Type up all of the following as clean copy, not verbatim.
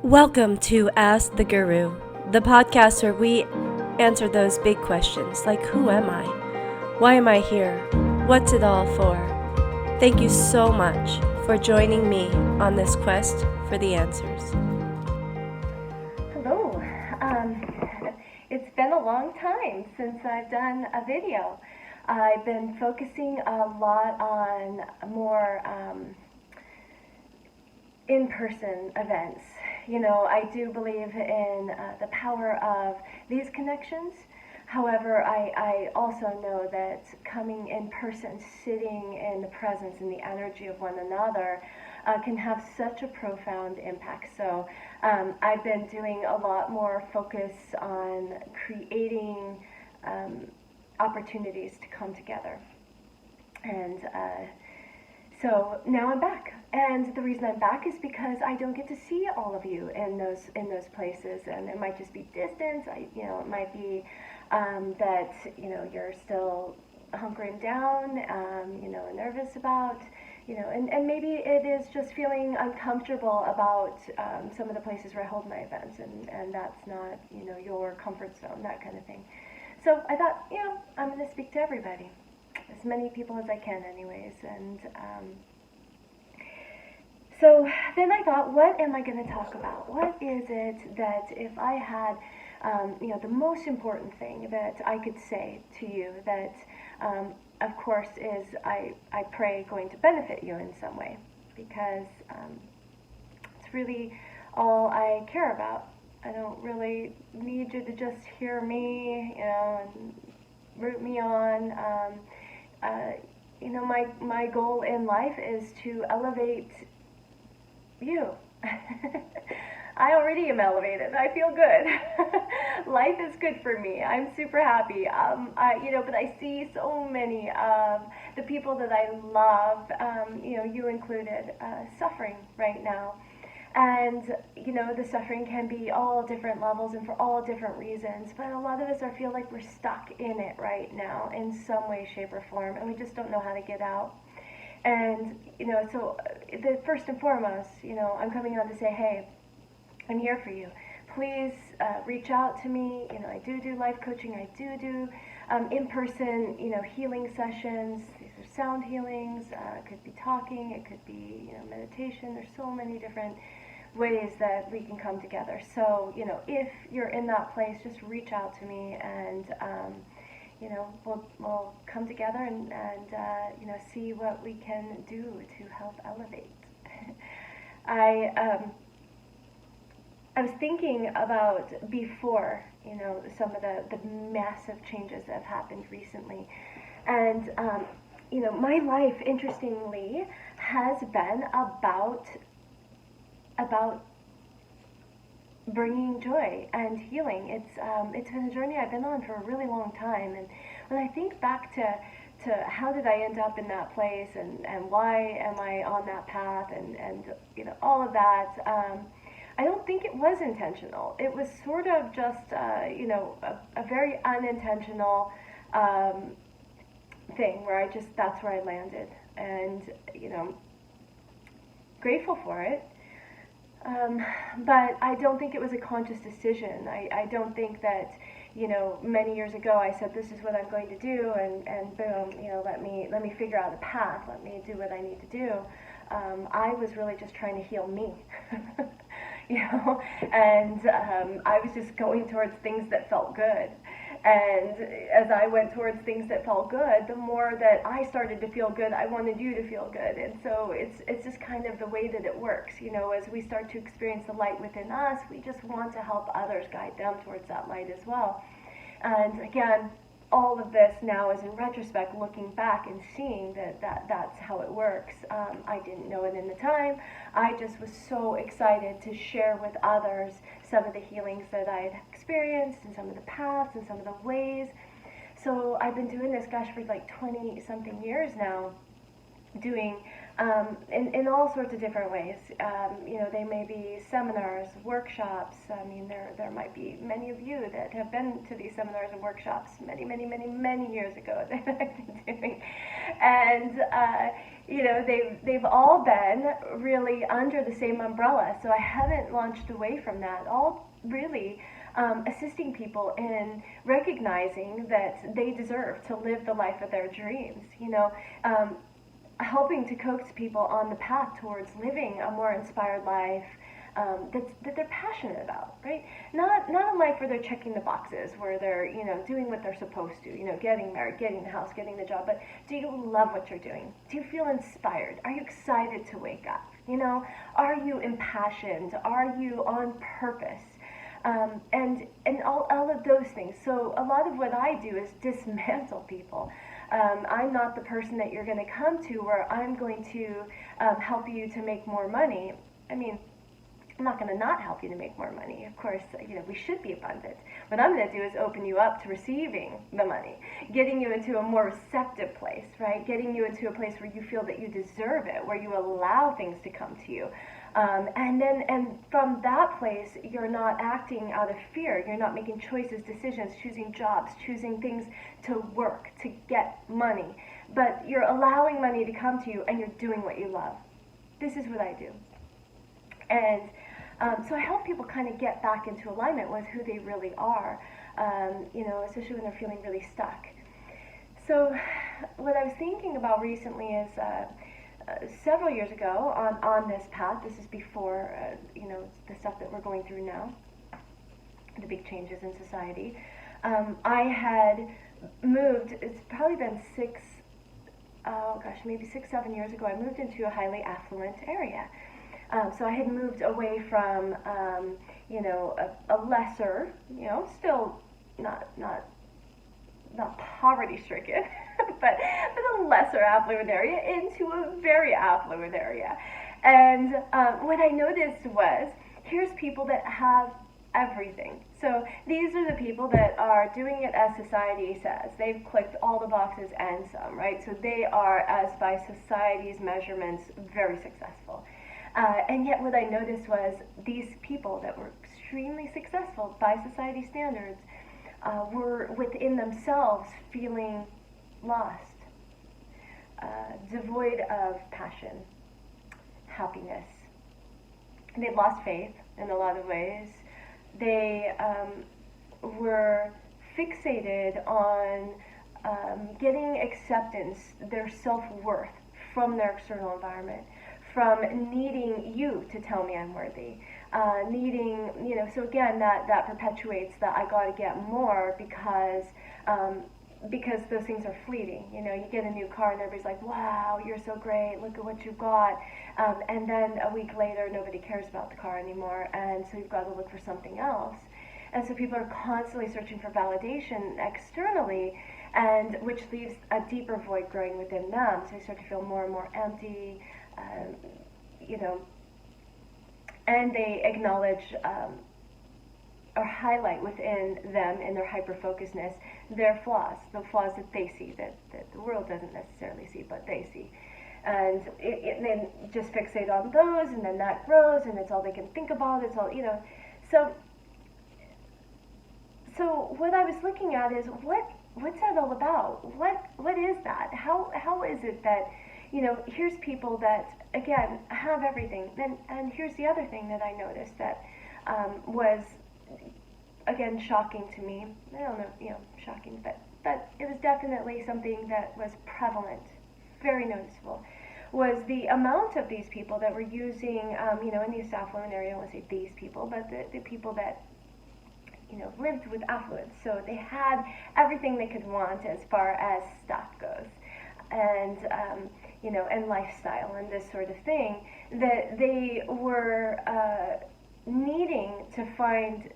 Welcome to Ask the Guru, the podcast where we answer those big questions like who am I? Why am I here? What's it all for? Thank you so much for joining me on this quest for the answers. Hello. It's been a long time since I've done a video. I've been focusing a lot on more in-person events. You know, I do believe in the power of these connections. However, I also know that coming in person, sitting in the presence and the energy of one another can have such a profound impact. So I've been doing a lot more focus on creating opportunities to come together. And so now I'm back, and the reason I'm back is because I don't get to see all of you in those places, and it might just be distance. It might be that you're still hunkering down, nervous about, and maybe it is just feeling uncomfortable about some of the places where I hold my events, and that's not your comfort zone, that kind of thing. So I thought, I'm going to speak to everybody. As many people as I can anyways, and so then I thought, what am I going to talk about? What is it that if I had, the most important thing that I could say to you that, of course, is I pray going to benefit you in some way, because it's really all I care about. I don't really need you to just hear me, and root me on. My goal in life is to elevate you. I already am elevated. I feel good. Life is good for me. I'm super happy. But I see so many of the people that I love, you included, suffering right now. And, the suffering can be all different levels and for all different reasons, but a lot of us feel like we're stuck in it right now in some way, shape, or form, and we just don't know how to get out. And, so the first and foremost, I'm coming on to say, hey, I'm here for you. Please reach out to me. I do life coaching. I do in-person, healing sessions. These are sound healings. It could be talking. It could be, meditation. There's so many different ways that we can come together. So, if you're in that place, just reach out to me, and we'll come together and see what we can do to help elevate. I was thinking about before, some of the massive changes that have happened recently, and my life, interestingly, has been about bringing joy and healing. It's been a journey I've been on for a really long time, and when I think back to how did I end up in that place, and why am I on that path, and all of that, I don't think it was intentional. It was sort of just a very unintentional thing where that's where I landed, and grateful for it. But I don't think it was a conscious decision. I don't think that, many years ago I said, this is what I'm going to do, and boom, let me figure out a path, let me do what I need to do. I was really just trying to heal me, and I was just going towards things that felt good. And as I went towards things that felt good, the more that I started to feel good, I wanted you to feel good. And so it's just kind of the way that it works. As we start to experience the light within us, we just want to help others, guide them towards that light as well. And again, all of this now is in retrospect, looking back and seeing that's how it works. I didn't know it in the time. I just was so excited to share with others some of the healings that I had experienced, and some of the paths, and some of the ways. So I've been doing this, for like 20 something years now, doing in all sorts of different ways. They may be seminars, workshops. I mean, there might be many of you that have been to these seminars and workshops many years ago that I've been doing. And, they've all been really under the same umbrella. So I haven't launched away from that. All really assisting people in recognizing that they deserve to live the life of their dreams. Helping to coax people on the path towards living a more inspired life, that they're passionate about, right? Not a life where they're checking the boxes, where they're doing what they're supposed to, getting married, getting the house, getting the job. But do you love what you're doing? Do you feel inspired? Are you excited to wake up? Are you impassioned? Are you on purpose? And all of those things. So a lot of what I do is dismantle people. I'm not the person that you're going to come to where I'm going to help you to make more money. I mean, I'm not going to not help you to make more money. Of course, we should be abundant. What I'm going to do is open you up to receiving the money, getting you into a more receptive place, right? Getting you into a place where you feel that you deserve it, where you allow things to come to you. And from that place, you're not acting out of fear. You're not making choices, decisions, choosing jobs, choosing things to work, to get money. But you're allowing money to come to you, and you're doing what you love. This is what I do. And so I help people kind of get back into alignment with who they really are, especially when they're feeling really stuck. So what I was thinking about recently is several years ago on this path, this is before, the stuff that we're going through now, the big changes in society, I had moved, it's probably been maybe 7 years ago, I moved into a highly affluent area. So I had moved away from, a lesser, still not poverty-stricken, but a lesser affluent area into a very affluent area. And what I noticed was, here's people that have everything. So these are the people that are doing it as society says. They've clicked all the boxes and some, right? So they are, as by society's measurements, very successful. And yet what I noticed was these people that were extremely successful by society standards were within themselves feeling lost, devoid of passion, happiness. They lost faith in a lot of ways. They were fixated on getting acceptance, their self-worth from their external environment, from needing you to tell me I'm worthy, needing, so again, that perpetuates that I got to get more because those things are fleeting. You get a new car and everybody's like, wow, you're so great, look at what you've got, and then a week later nobody cares about the car anymore, and so you've got to look for something else. And so people are constantly searching for validation externally, and which leaves a deeper void growing within them, so they start to feel more and more empty, and they acknowledge or highlight within them, in their hyper-focusedness, their flaws, the flaws that they see, that the world doesn't necessarily see, but they see. And then just fixate on those, and then that grows, and it's all they can think about, it's all, So what I was looking at is, what's that all about? What is that? How is it that, here's people that, again, have everything. And here's the other thing that I noticed that was, again, shocking to me. I don't know, shocking, but it was definitely something that was prevalent, very noticeable, was the amount of these people that were using, in the affluent area, I don't want to say these people, but the people that, lived with affluence. So they had everything they could want as far as stuff goes. And, and lifestyle and this sort of thing, that they were needing to find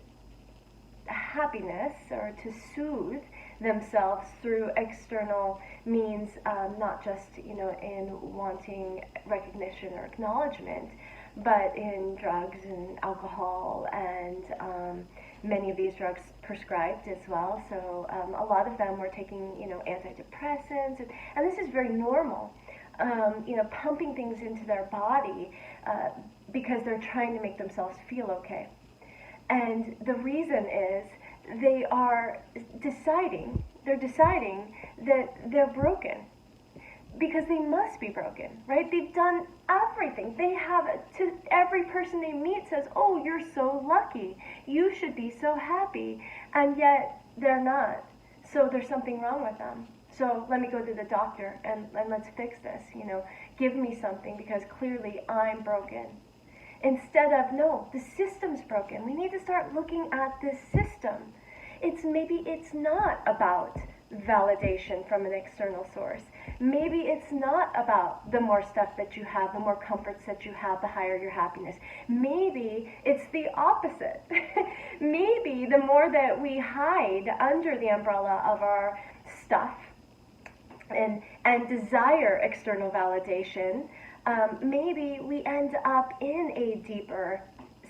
happiness or to soothe themselves through external means, not just, in wanting recognition or acknowledgement, but in drugs and alcohol and many of these drugs prescribed as well. So a lot of them were taking, antidepressants, and this is very normal. Pumping things into their body because they're trying to make themselves feel okay. And the reason is they're deciding that they're broken. because they must be broken, right? They've done everything. They have, to every person they meet says, oh, you're so lucky. You should be so happy. And yet they're not. So there's something wrong with them. So let me go to the doctor and let's fix this, give me something because clearly I'm broken. Instead of, no, the system's broken. We need to start looking at this system. Maybe it's not about validation from an external source. Maybe it's not about the more stuff that you have, the more comforts that you have, the higher your happiness. Maybe it's the opposite. Maybe the more that we hide under the umbrella of our stuff and desire external validation, maybe we end up in a deeper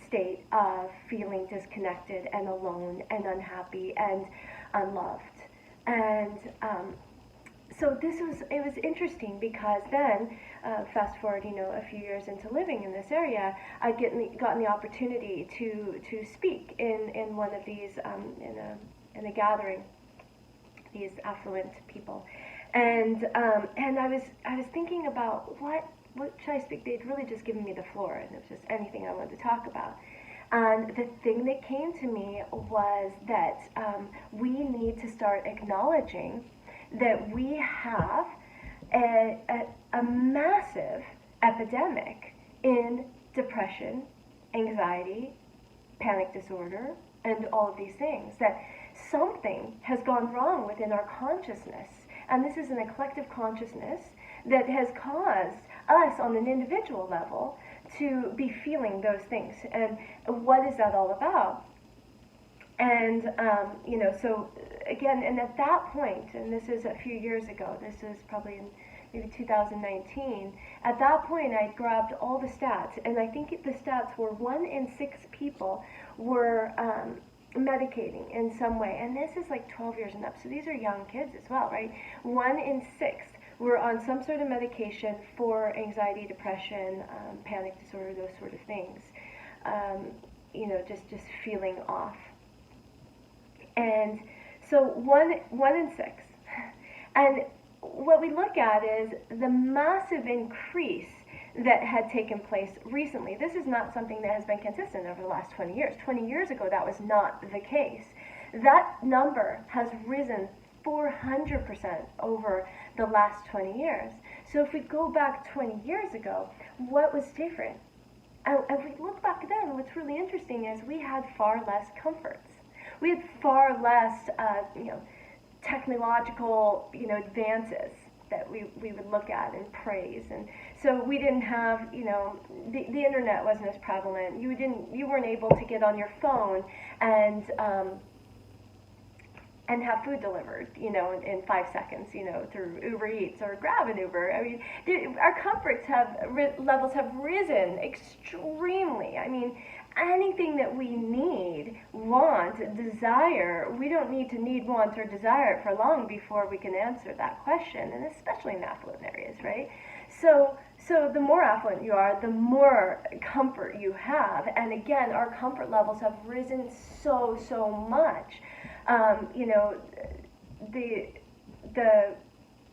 state of feeling disconnected and alone and unhappy and unloved. And so it was interesting because then, fast forward, a few years into living in this area, I'd gotten the opportunity to speak in one of these, in a gathering, these affluent people. And I was thinking about what should I speak? They'd really just given me the floor, and it was just anything I wanted to talk about. And the thing that came to me was that we need to start acknowledging that we have a massive epidemic in depression, anxiety, panic disorder, and all of these things. That something has gone wrong within our consciousness. And this is a collective consciousness that has caused us on an individual level to be feeling those things. And what is that all about? And, so again, and at that point, and this is a few years ago, this is probably in maybe 2019, at that point I grabbed all the stats, and I think the stats were 1 in 6 people were medicating in some way. And this is like 12 years and up, so these are young kids as well, right? 1 in 6 were on some sort of medication for anxiety, depression, panic disorder, those sort of things. Just feeling off. And so 1 in 6. And what we look at is the massive increase that had taken place recently. This is not something that has been consistent over the last 20 years. 20 years ago, that was not the case. That number has risen 400% over the last 20 years. So if we go back 20 years ago, what was different? And if we look back then, what's really interesting is we had far less comforts. We had far less, technological, advances that we would look at and praise. And so we didn't have, the internet wasn't as prevalent. You weren't able to get on your phone and have food delivered, in 5 seconds, through Uber Eats or grab an Uber. I mean, our comforts levels have risen extremely. I mean, anything that we need, want, desire, we don't need to need, want, or desire it for long before we can answer that question, and especially in affluent areas, right? So the more affluent you are, the more comfort you have. And again, our comfort levels have risen so much. The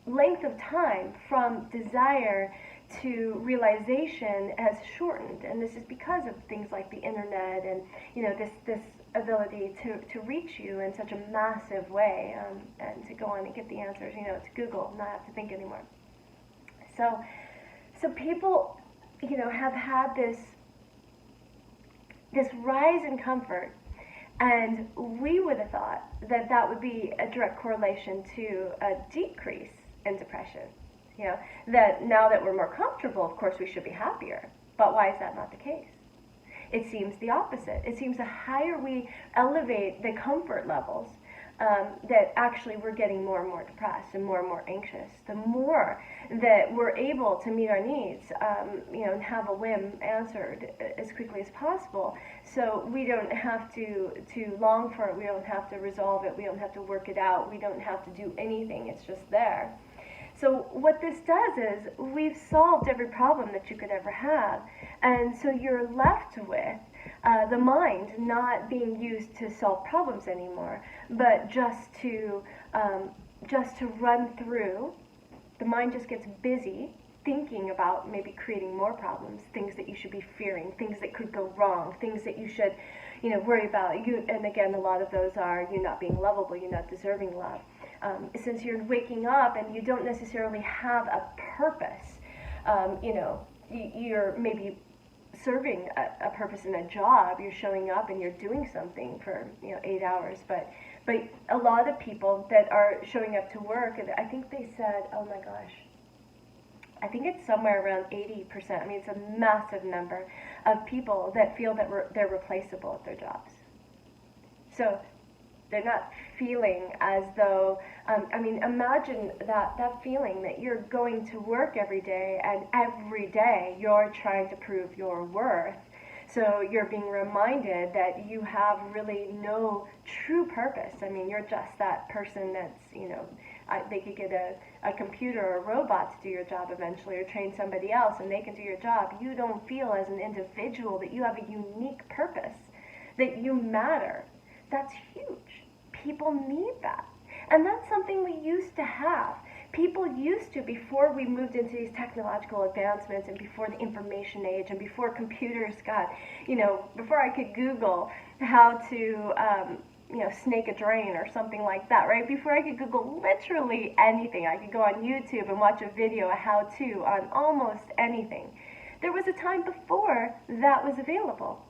length of time from desire to realization has shortened, and this is because of things like the internet and this ability to reach you in such a massive way, and to go on and get the answers, to Google, not have to think anymore. So people, have had this rise in comfort, and we would have thought that would be a direct correlation to a decrease in depression. That now that we're more comfortable, of course, we should be happier. But why is that not the case? It seems the opposite. It seems the higher we elevate the comfort levels, that actually we're getting more and more depressed and more anxious. The more that we're able to meet our needs, and have a whim answered as quickly as possible, so we don't have to long for it, we don't have to resolve it, we don't have to work it out, we don't have to do anything, it's just there. So what this does is we've solved every problem that you could ever have, and so you're left with the mind not being used to solve problems anymore, but just to run through The mind just gets busy thinking about maybe creating more problems, things that you should be fearing, things that could go wrong, things that you should, worry about. And again, a lot of those are you not being lovable, you not deserving love. Since you're waking up and you don't necessarily have a purpose, you're maybe serving a purpose in a job. You're showing up and you're doing something for 8 hours, but a lot of people that are showing up to work, and I think they said, oh my gosh, I think it's somewhere around 80%. I mean, it's a massive number of people that feel that they're replaceable at their jobs. So they're not feeling as though, imagine that feeling that you're going to work every day, and every day you're trying to prove your worth. So you're being reminded that you have really no true purpose. I mean, you're just that person that's, they could get a computer or a robot to do your job eventually, or train somebody else and they can do your job. You don't feel as an individual that you have a unique purpose, that you matter. That's huge. People need that. And that's something we used to have. People used to, before we moved into these technological advancements and before the information age and before computers got, before I could Google how to, snake a drain or something like that, right? Before I could Google literally anything, I could go on YouTube and watch a video, a how-to on almost anything. There was a time before that was available.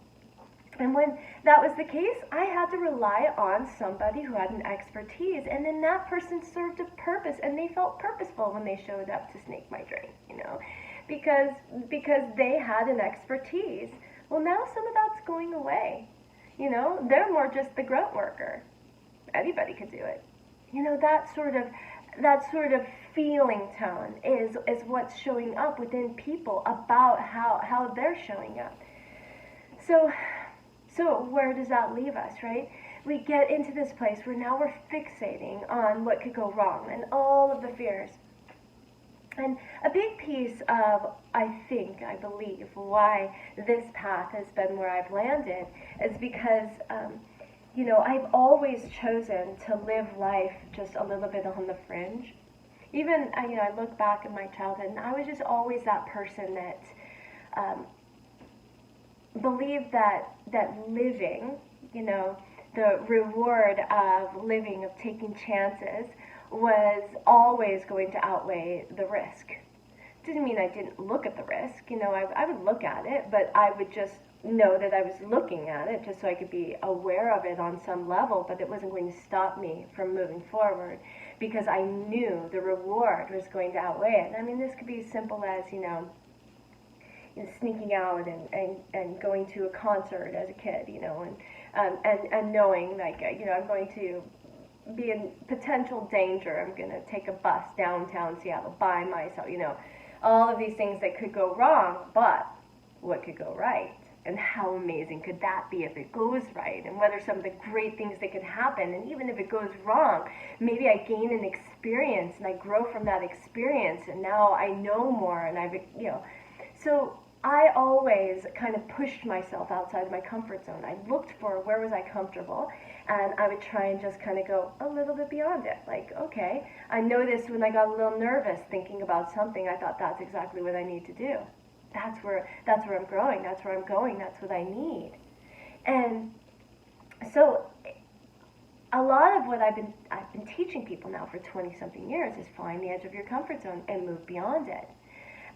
And when that was the case, I had to rely on somebody who had an expertise, and then that person served a purpose, and they felt purposeful when they showed up to snake my drain, because they had an expertise. Well, now some of that's going away. They're more just the grunt worker. Anybody could do it. That sort of feeling tone is what's showing up within people about how they're showing up. So where does that leave us, right? We get into this place where now we're fixating on what could go wrong and all of the fears. And a big piece of, I believe, why this path has been where I've landed is because, I've always chosen to live life just a little bit on the fringe. Even, I look back at my childhood, and I was just always that person that believed that living, the reward of living, of taking chances, was always going to outweigh the risk. Didn't mean I didn't look at the risk. I would look at it, but I would just know that I was looking at it just so I could be aware of it on some level, but it wasn't going to stop me from moving forward because I knew the reward was going to outweigh it. I mean, this could be as simple as, sneaking out and going to a concert as a kid, and knowing, like, I'm going to be in potential danger. I'm going to take a bus downtown Seattle by myself, all of these things that could go wrong, but what could go right? And how amazing could that be if it goes right? And what are some of the great things that could happen? And even if it goes wrong, maybe I gain an experience and I grow from that experience, and now I know more, and so I always kind of pushed myself outside of my comfort zone. I looked for where was I comfortable, and I would try and just kind of go a little bit beyond it. Like, okay, I noticed when I got a little nervous thinking about something, I thought that's exactly what I need to do. That's where I'm growing, that's where I'm going, that's what I need. And so a lot of what I've been teaching people now for 20-something years is find the edge of your comfort zone and move beyond it.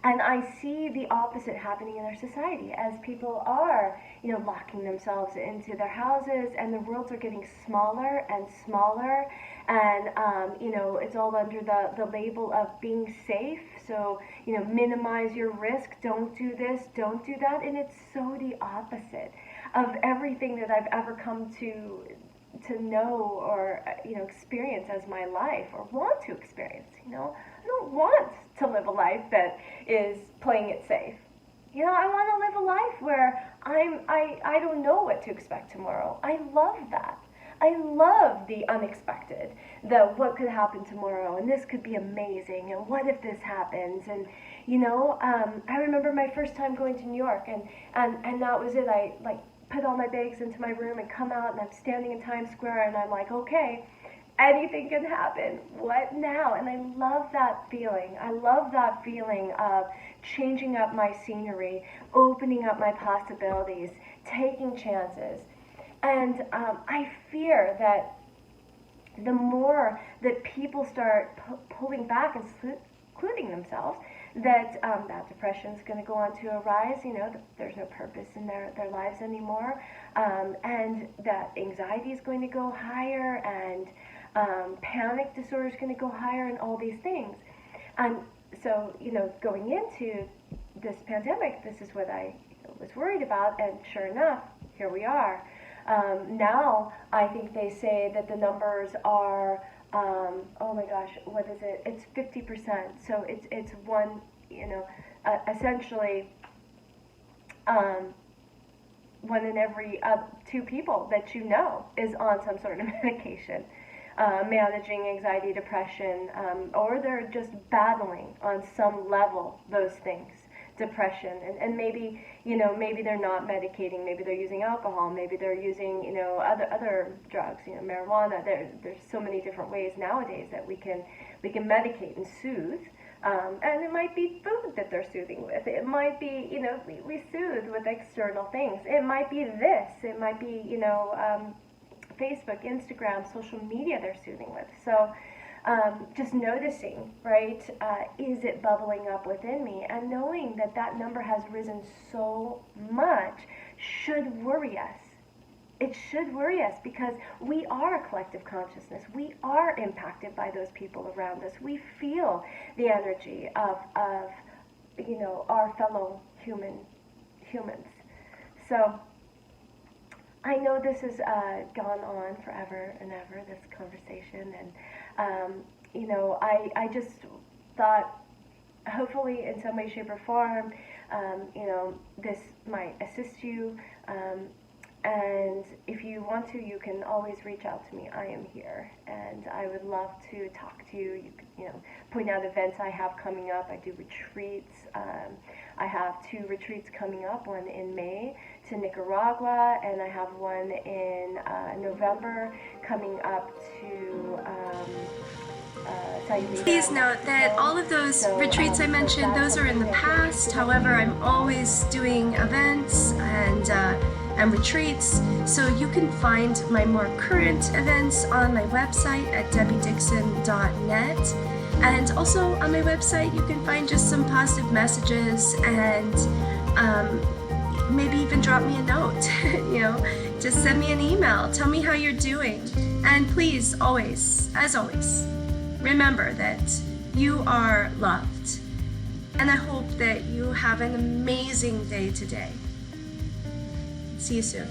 And I see the opposite happening in our society as people are, locking themselves into their houses, and the worlds are getting smaller and smaller, and, it's all under the label of being safe. So, minimize your risk, don't do this, don't do that, and it's so the opposite of everything that I've ever come to know or, experience as my life or want to experience, I don't want to live a life that is playing it safe. I want to live a life where I don't know what to expect tomorrow. I love that. I love the unexpected, the what could happen tomorrow, and this could be amazing, and what if this happens, and I remember my first time going to New York, and that was it. I put all my bags into my room and come out, and I'm standing in Times Square, and I'm like, okay, anything can happen. What now? And I love that feeling. I love that feeling of changing up my scenery, opening up my possibilities, taking chances. And I fear that the more that people start pulling back and secluding themselves, that that depression is going to go on to arise. There's no purpose in their lives anymore, and that anxiety is going to go higher, and panic disorder is going to go higher, and all these things. And so, going into this pandemic, this is what I was worried about, and sure enough, here we are. Now, I think they say that the numbers are, oh my gosh, what is it? It's 50%. So it's one, essentially, one in every 2 people that is on some sort of medication, managing anxiety, depression, or they're just battling on some level those things. Depression, and maybe maybe they're not medicating, maybe they're using alcohol, maybe they're using other drugs, marijuana. There's so many different ways nowadays that we can medicate and soothe, and it might be food that they're soothing with. It might be we soothe with external things. It might be this. It might be Facebook, Instagram, social media they're soothing with. So. Just noticing, right, is it bubbling up within me? And knowing that that number has risen so much should worry us. It should worry us because we are a collective consciousness. We are impacted by those people around us. We feel the energy of our fellow humans. So I know this has gone on forever and ever, this conversation, and I just thought, hopefully in some way, shape, or form, this might assist you, and if you want to, you can always reach out to me. I am here, and I would love to talk to you. You could, point out events I have coming up. I do retreats. I have 2 retreats coming up, one in May to Nicaragua, and I have one in November coming up to Please note that all of those retreats I mentioned, those are in the past. However, I'm always doing events and retreats, so you can find my more current events on my website at debbiedixon.net. And also on my website, you can find just some positive messages and maybe even drop me a note. Just send me an email. Tell me how you're doing. And please, always, as always, remember that you are loved. And I hope that you have an amazing day today. See you soon.